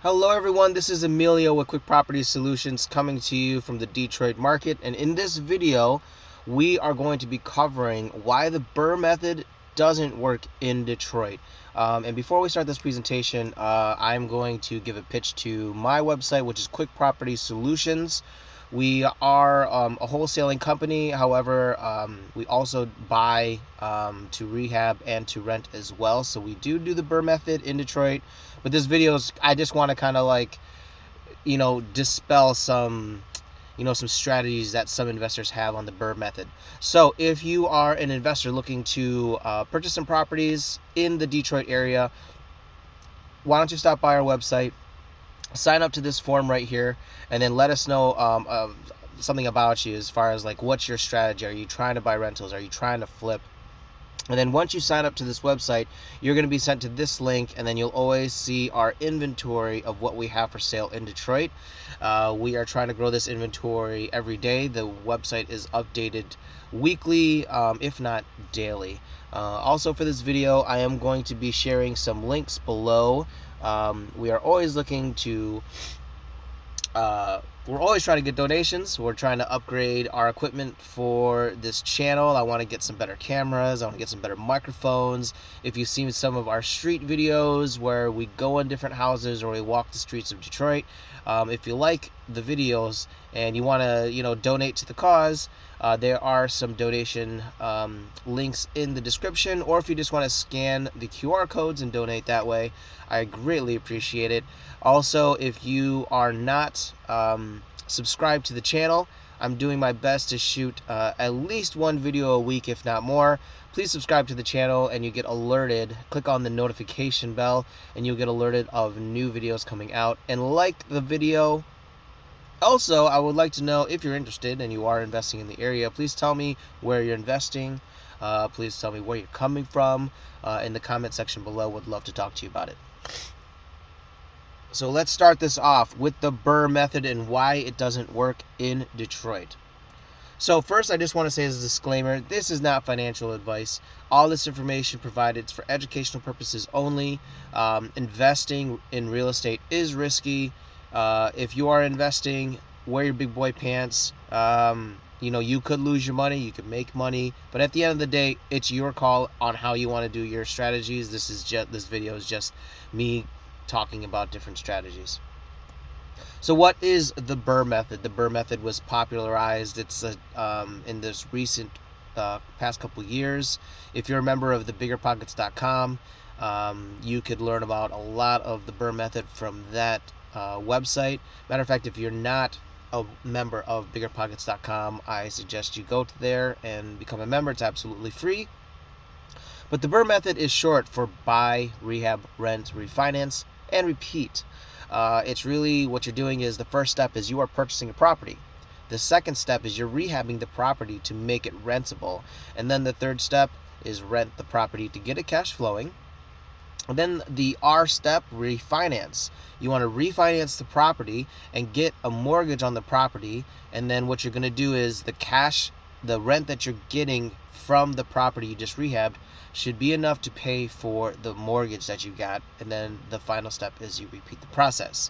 Hello everyone, this is Emilio with Quick Property Solutions coming to you from the Detroit market, and in this video we are going to be covering why the BRRRR method doesn't work in Detroit. And before we start this presentation, I'm going to give a pitch to my website, which is Quick Property Solutions. We are a wholesaling company. However, we also buy to rehab and to rent as well. So we do the BRRRR method in Detroit. But this video is, I just want to kind of like, dispel some, some strategies that some investors have on the BRRRR method. So if you are an investor looking to purchase some properties in the Detroit area, why don't you stop by our website, sign up to this form right here, and then let us know something about you as far as like what's your strategy. Are you trying to buy rentals? Are you trying to flip? And then once you sign up to this website, you're going to be sent to this link, and then you'll always see our inventory of what we have for sale in Detroit. We are trying to grow this inventory every day. The website is updated weekly, if not daily. Also for this video, I am going to be sharing some links below. We are always looking to we're always trying to get donations. We're trying to upgrade our equipment for this channel. I want to get some better cameras. I want to get some better microphones. If you've seen some of our street videos where we go in different houses or we walk the streets of Detroit, if you like the videos and you want to donate to the cause, there are some donation links in the description, or if you just want to scan the QR codes and donate that way, I greatly appreciate it. Also, if you are not subscribed to the channel, I'm doing my best to shoot at least one video a week, if not more. Please subscribe to the channel and you get alerted. Click on the notification bell and you'll get alerted of new videos coming out, and like the video. Also, I would like to know if you're interested and you are investing in the area. Please tell me where you're investing. Please tell me where you're coming from in the comment section below. Would love to talk to you about it. So let's start this off with the BRRRR method and why it doesn't work in Detroit. So first, I just want to say as a disclaimer, this is not financial advice. All this information provided is for educational purposes only. Investing in real estate is risky. If you are investing, wear your big boy pants. You could lose your money, you could make money, but at the end of the day, it's your call on how you want to do your strategies. This video is just me talking about different strategies. So what is the BRRRR method? The BRRRR method was popularized. It's in this recent past couple years. If you're a member of the BiggerPockets.com, you could learn about a lot of the BRRRR method from that website. Matter of fact, if you're not a member of BiggerPockets.com, I suggest you go to there and become a member. It's absolutely free. But the BRRRR method is short for buy, rehab, rent, refinance, and repeat. It's really what you're doing is the first step is you are purchasing a property. The second step is you're rehabbing the property to make it rentable. And then the third step is rent the property to get it cash flowing. And then the R step, refinance. You want to refinance the property and get a mortgage on the property. And then what you're going to do is the rent that you're getting from the property you just rehabbed should be enough to pay for the mortgage that you got. And then the final step is you repeat the process.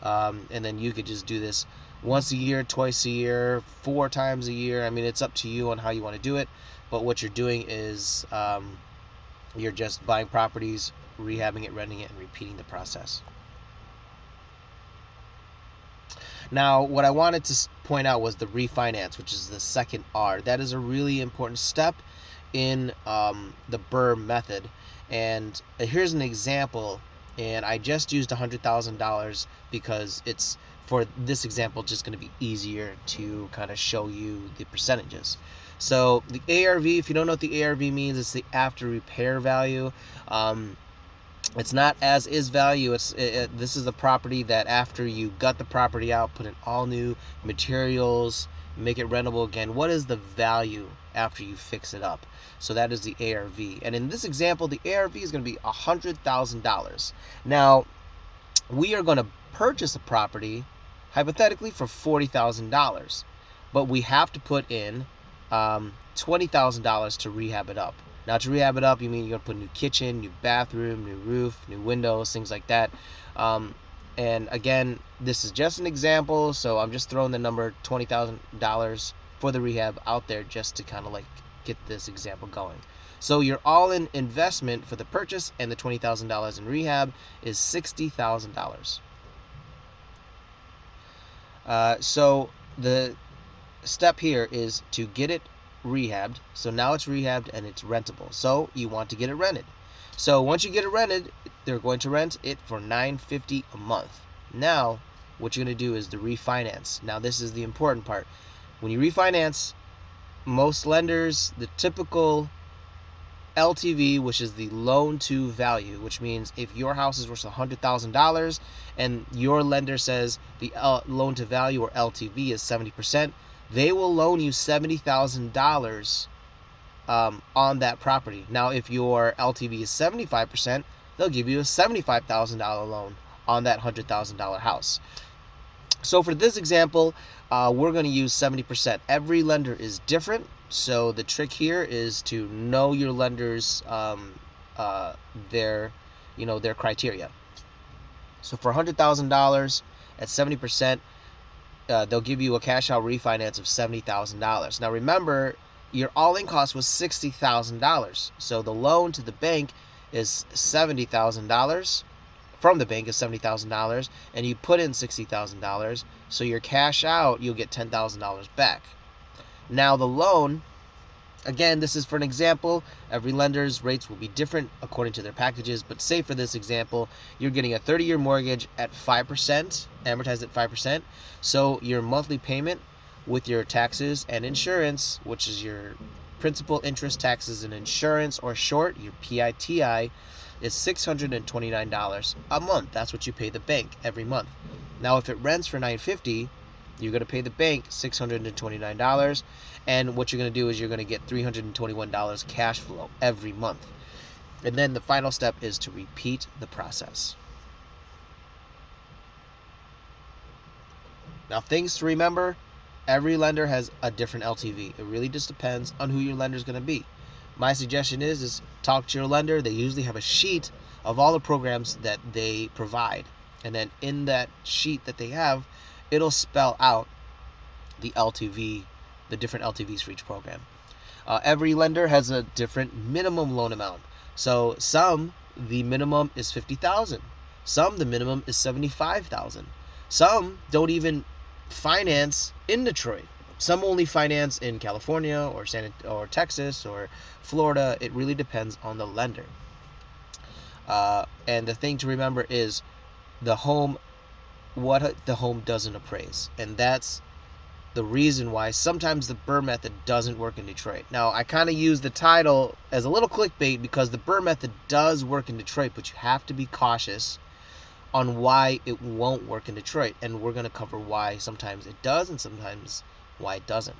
And then you could just do this once a year, twice a year, 4 times a year. I mean, it's up to you on how you want to do it. But what you're doing is you're just buying properties, rehabbing it, renting it, and repeating the process. Now, what I wanted to point out was the refinance, which is the second R. That is a really important step in the BRRRR method. And here's an example, and I just used $100,000 because it's, for this example, just going to be easier to kind of show you the percentages. So the ARV, if you don't know what the ARV means, it's the after repair value. It's not as is value. This is the property that after you gut the property out, put in all new materials, make it rentable again, what is the value after you fix it up? So that is the ARV. And in this example, the ARV is going to be $100,000. Now, we are going to purchase a property, hypothetically, for $40,000. But we have to put in $20,000 to rehab it up. Now, to rehab it up, you mean you're going to put a new kitchen, new bathroom, new roof, new windows, things like that. And again, this is just an example, so I'm just throwing the number $20,000 for the rehab out there just to kind of like get this example going. So your all-in investment for the purchase and the $20,000 in rehab is $60,000. So the step here is to get it rehabbed. So now it's rehabbed and it's rentable. So you want to get it rented. So once you get it rented, they're going to rent it for $950 a month. Now, what you're going to do is the refinance. Now, this is the important part. When you refinance, most lenders, the typical LTV, which is the loan to value, which means if your house is worth $100,000 and your lender says the loan to value or LTV is 70%, they will loan you $70,000 on that property. Now, if your LTV is 75%, they'll give you a $75,000 loan on that $100,000 house. So for this example, we're going to use 70%. Every lender is different, so the trick here is to know your lender's their criteria. So for $100,000 at 70%, they'll give you a cash out refinance of $70,000. Now remember, your all-in cost was $60,000. So the loan to the bank is $70,000. From the bank is $70,000, and you put in $60,000. So your cash out, you'll get $10,000 back. Now the loan, again, this is for an example. Every lender's rates will be different according to their packages, but say for this example, you're getting a 30-year mortgage at 5%, amortized at 5%. So your monthly payment with your taxes and insurance, which is your principal, interest, taxes, and insurance, or short, your PITI, is $629 a month. That's what you pay the bank every month. Now, if it rents for $950, you're going to pay the bank $629, and what you're going to do is you're going to get $321 cash flow every month. And then the final step is to repeat the process. Now, things to remember: every lender has a different LTV. It really just depends on who your lender is going to be. My suggestion is talk to your lender. They usually have a sheet of all the programs that they provide. And then in that sheet that they have, it'll spell out the LTV, the different LTVs for each program. Every lender has a different minimum loan amount. So some, the minimum is $50,000. Some, the minimum is $75,000. Some don't even finance in Detroit. Some only finance in California or Texas or Florida. It really depends on the lender. And the thing to remember is what the home doesn't appraise. And that's the reason why sometimes the BRRRR method doesn't work in Detroit. Now, I kind of use the title as a little clickbait because the BRRRR method does work in Detroit, but you have to be cautious on why it won't work in Detroit. And we're going to cover why sometimes it does and sometimes why it doesn't.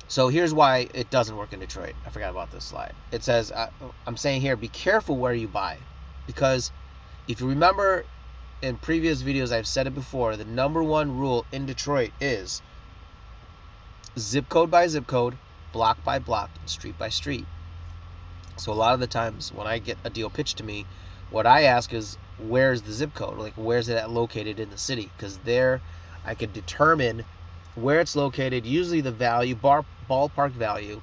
So here's why it doesn't work in Detroit. I forgot about this slide. It says, I'm saying here, be careful where you buy. Because if you remember in previous videos, I've said it before, the number one rule in Detroit is zip code by zip code, block by block, street by street. So a lot of the times when I get a deal pitched to me, what I ask is, where's the zip code? Like, where's it located in the city? Because there I could determine where it's located, usually the value, ballpark value,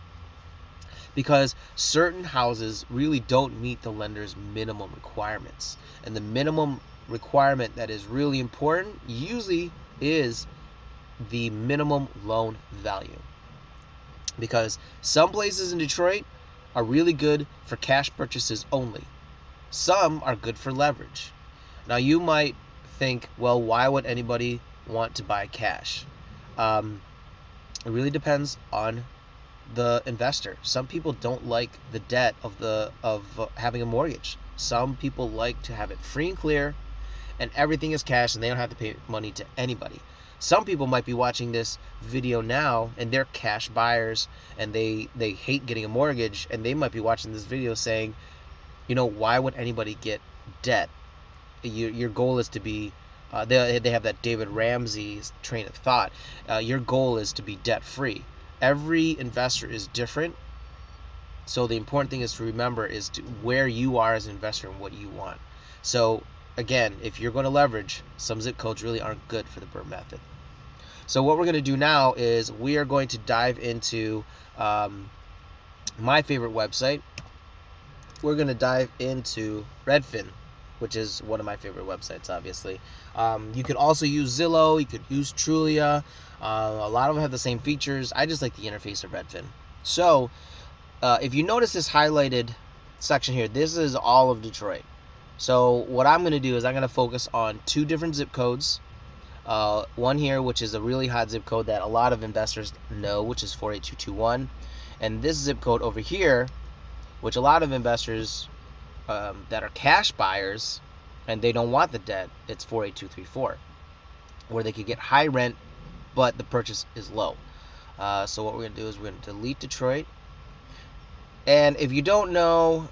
because certain houses really don't meet the lender's minimum requirements. And the minimum requirement that is really important usually is the minimum loan value. Because some places in Detroit are really good for cash purchases only. Some are good for leverage. Now you might think, well, why would anybody want to buy cash? It really depends on the investor. Some people don't like the debt of having a mortgage. Some people like to have it free and clear, and everything is cash, and they don't have to pay money to anybody. Some people might be watching this video now, and they're cash buyers, and they hate getting a mortgage, and they might be watching this video saying, you know, why would anybody get debt? Your goal is to be they have that David Ramsey's train of thought. Your goal is to be debt free. Every investor is different, so the important thing is to remember is where you are as an investor and what you want. So again, if you're going to leverage, some zip codes really aren't good for the BRRRR method. So what we're going to do now is we are going to dive into my favorite website. We're going to dive into Redfin, which is one of my favorite websites, obviously. You could also use Zillow. You could use Trulia. A lot of them have the same features. I just like the interface of Redfin. So if you notice this highlighted section here, this is all of Detroit. So what I'm going to do is I'm going to focus on 2 different zip codes. One here, which is a really hot zip code that a lot of investors know, which is 48221. And this zip code over here, which a lot of investors that are cash buyers and they don't want the debt, it's 48234, where they could get high rent, but the purchase is low. So what we're going to do is we're going to delete Detroit. And if you don't know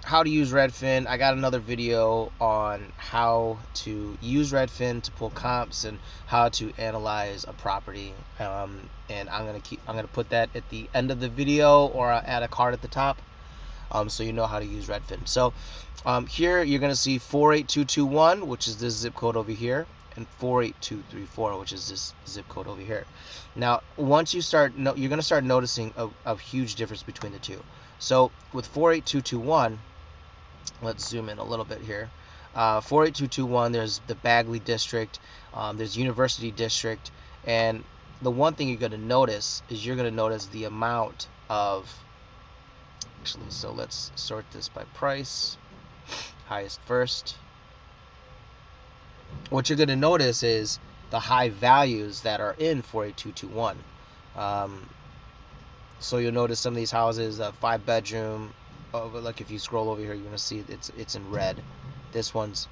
how to use Redfin, I got another video on how to use Redfin to pull comps and how to analyze a property. And I'm gonna put that at the end of the video, or add a card at the top, so you know how to use Redfin. So here you're gonna see 48221, which is this zip code over here, and 48234, which is this zip code over here. Now, once you start, you're gonna start noticing a huge difference between the two. So with 48221, let's zoom in a little bit here. 48221, there's the Bagley district, there's University district, and the one thing you're going to notice is you're going to notice the amount of, actually, so let's sort this by price, highest first. What you're going to notice is the high values that are in 48221. So you'll notice some of these houses, 5-bedroom, like if you scroll over here, you're gonna see it's in red. This one's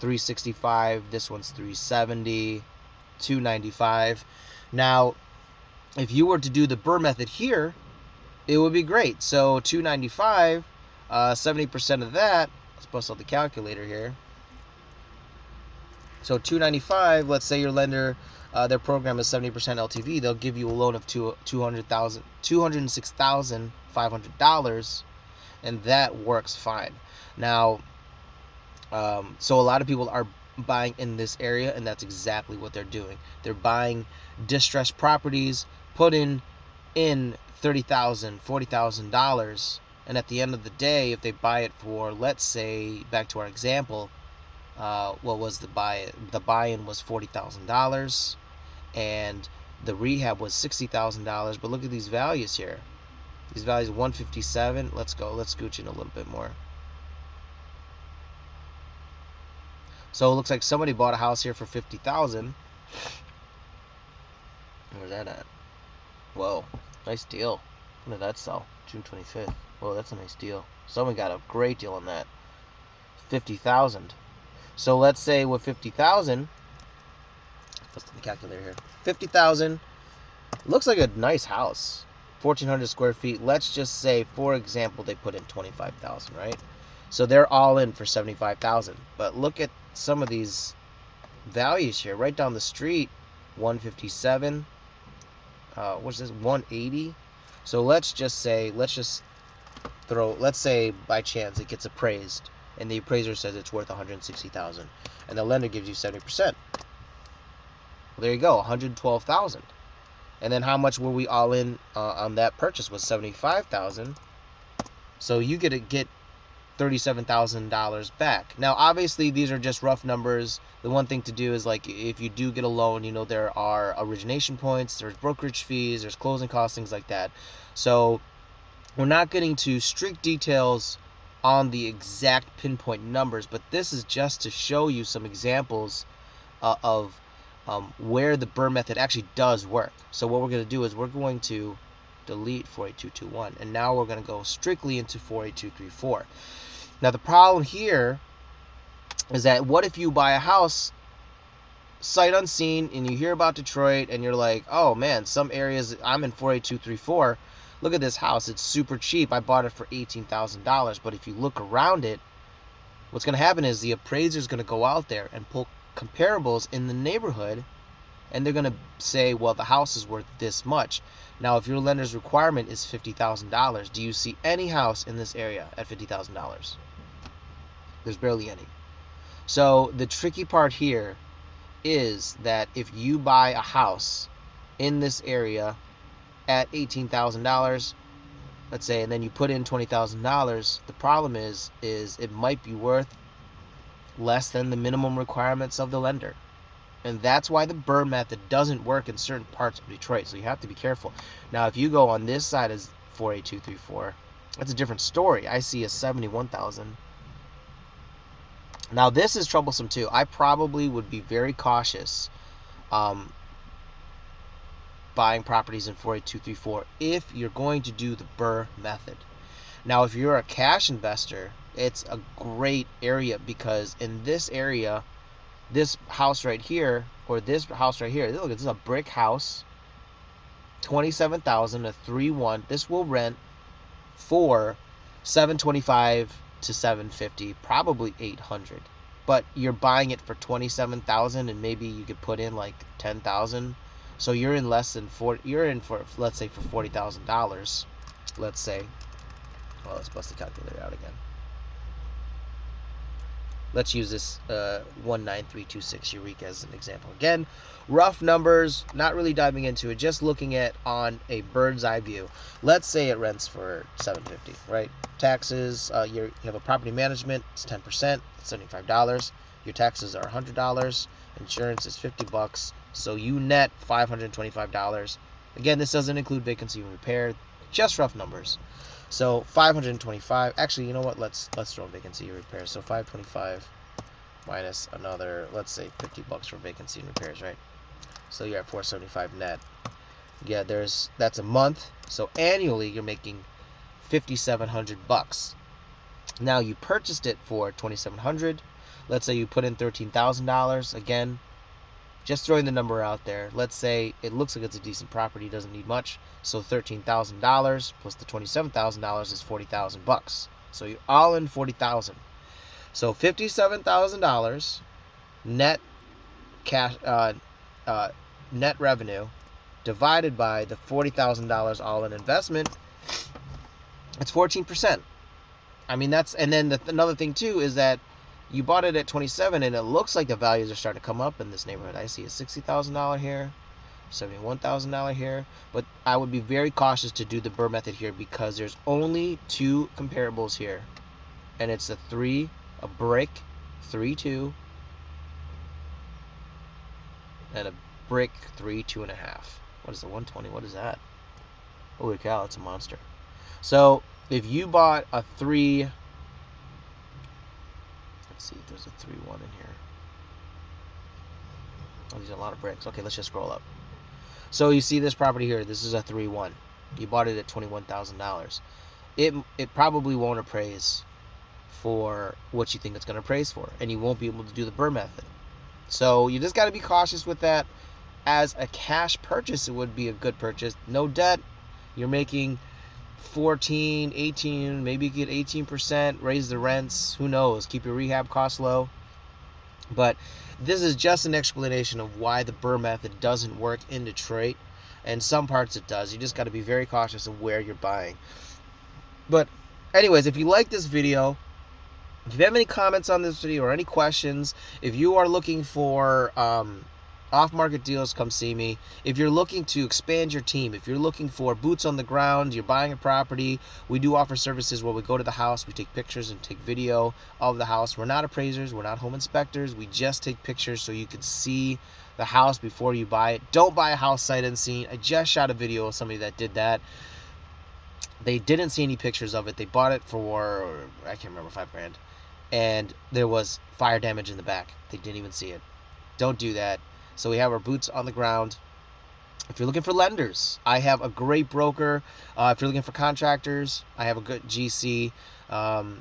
365, this one's 370, 295. Now, if you were to do the BRRRR method here, it would be great. So 295, 70% of that, let's bust out the calculator here. So 295, let's say your lender, their program is 70% LTV, they'll give you a loan of $206,500, and that works fine. Now, so a lot of people are buying in this area, and that's exactly what they're doing. They're buying distressed properties, putting in $30,000, $40,000, and at the end of the day, if they buy it for, let's say, back to our example, what was the buy-in? The buy-in was $40,000, and the rehab was $60,000. But look at these values here. These values, 157. Let's go. Let's scooch in a little bit more. So it looks like somebody bought a house here for $50,000. Where's that at? Whoa, nice deal. When did that sell? June 25th. Whoa, that's a nice deal. Someone got a great deal on that. $50,000. So let's say with $50,000, let's put the calculator here. $50,000 looks like a nice house. 1,400 square feet. Let's just say, for example, they put in $25,000, right? So they're all in for $75,000. But look at some of these values here. Right down the street, 157. What's this? 180. So let's say by chance it gets appraised, and the appraiser says it's worth $160,000, and the lender gives you 70%. Well, there you go, $112,000. And then how much were we all in on that purchase? Was $75,000. So you get $37,000 back. Now, obviously, these are just rough numbers. The one thing to do is, like, if you do get a loan, you know, there are origination points, there's brokerage fees, there's closing costs, things like that. So we're not getting to strict details on the exact pinpoint numbers, but this is just to show you some examples of where the BRRRR method actually does work. So what we're going to do is we're going to delete 48221, and now we're going to go strictly into 48234. Now the problem here is that what if you buy a house sight unseen and you hear about Detroit and you're like, oh man, some areas, I'm in 48234, look at this house, it's super cheap, I bought it for $18,000. But if you look around it, what's going to happen is the appraiser is going to go out there and pull comparables in the neighborhood, and they're going to say, well, the house is worth this much. Now, if your lender's requirement is $50,000, do you see any house in this area at $50,000? There's barely any. So the tricky part here is that if you buy a house in this area at $18,000, let's say, and then you put in $20,000, the problem is it might be worth less than the minimum requirements of the lender. And that's why the BRRRR method doesn't work in certain parts of Detroit. So you have to be careful. Now, if you go on this side as 48234, that's a different story. I see a 71,000. Now, this is troublesome too. I probably would be very cautious buying properties in 48234 if you're going to do the BRRRR method. Now, if you're a cash investor, it's a great area, because in this area, this house right here, or this house right here, look, this is a brick house, 27,000, a 3-1. This will rent for $725 to $750, probably $800. But you're buying it for $27,000, and maybe you could put in like $10,000. So you're in less than 40. You're in for, let's say, for $40,000. Let's say. Well, let's bust the calculator out again. Let's use this 19326 Eureka as an example. Again, rough numbers, not really diving into it, just looking at on a bird's eye view. Let's say it rents for $750, right? Taxes, you have a property management, it's 10%, it's $75. Your taxes are $100. Insurance is $50. So you net $525. Again, this doesn't include vacancy and repair, just rough numbers. So 525. Actually, you know what? Let's throw vacancy and repairs. So 525 minus another, let's say $50 for vacancy and repairs, right? So you're at 475 net. Yeah, that's a month. So annually you're making $5,700. Now you purchased it for $2,700. Let's say you put in $13,000. Again, just throwing the number out there. Let's say it looks like it's a decent property, doesn't need much. So $13,000 plus the $27,000 is $40,000. So you're all in $40,000. So $57,000 net cash, net revenue divided by the $40,000 all in investment. It's 14%. I mean, that's, and then another thing too is that you bought it at 27, and it looks like the values are starting to come up in this neighborhood. I see a $60,000 here, $71,000 here, but I would be very cautious to do the BRRRR method here, because there's only two comparables here, and it's a brick 3-2, and a brick 3-2.5. What is the 120? What is that? Holy cow, it's a monster. So if you bought a 3, let's see if there's a 3-1 in here. Oh, these are a lot of bricks. Okay, let's just scroll up. So you see this property here. This is a 3-1. You bought it at $21,000. It probably won't appraise for what you think it's going to appraise for, and you won't be able to do the BRRRR method. So you just got to be cautious with that. As a cash purchase, it would be a good purchase. No debt. You're making 14, 18, maybe you get 18%, raise the rents, who knows, keep your rehab costs low. But this is just an explanation of why the BRRRR method doesn't work in Detroit, and some parts it does. You just got to be very cautious of where you're buying. But anyways, if you like this video, if you have any comments on this video or any questions, if you are looking for off-market deals, come see me. If you're looking to expand your team, if you're looking for boots on the ground, you're buying a property, we do offer services where we go to the house, we take pictures and take video of the house. We're not appraisers, we're not home inspectors, we just take pictures so you can see the house before you buy it. Don't buy a house sight unseen. I just shot a video of somebody that did that. They didn't see any pictures of it. They bought it for, I can't remember, $5,000, and there was fire damage in the back. They didn't even see it. Don't do that. So we have our boots on the ground. If you're looking for lenders, I have a great broker. If you're looking for contractors, I have a good GC.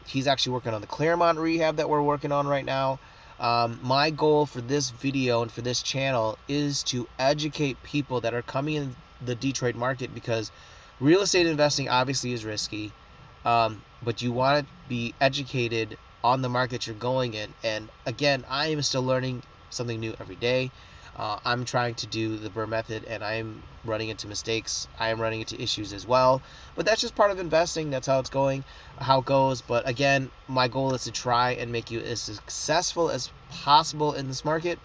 He's actually working on the Claremont rehab that we're working on right now. My goal for this video and for this channel is to educate people that are coming in the Detroit market, because real estate investing obviously is risky, but you want to be educated on the market you're going in. And again, I am still learning something new every day. I'm trying to do the BRRRR method, and I'm running into mistakes. I am running into issues as well, but that's just part of investing. That's how it's going, how it goes. But again, my goal is to try and make you as successful as possible in this market.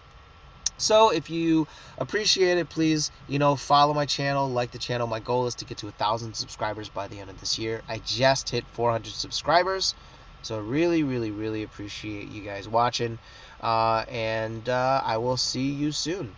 So if you appreciate it, please, follow my channel, like the channel. My goal is to get to 1,000 subscribers by the end of this year. I just hit 400 subscribers. So really, really, really appreciate you guys watching. And I will see you soon.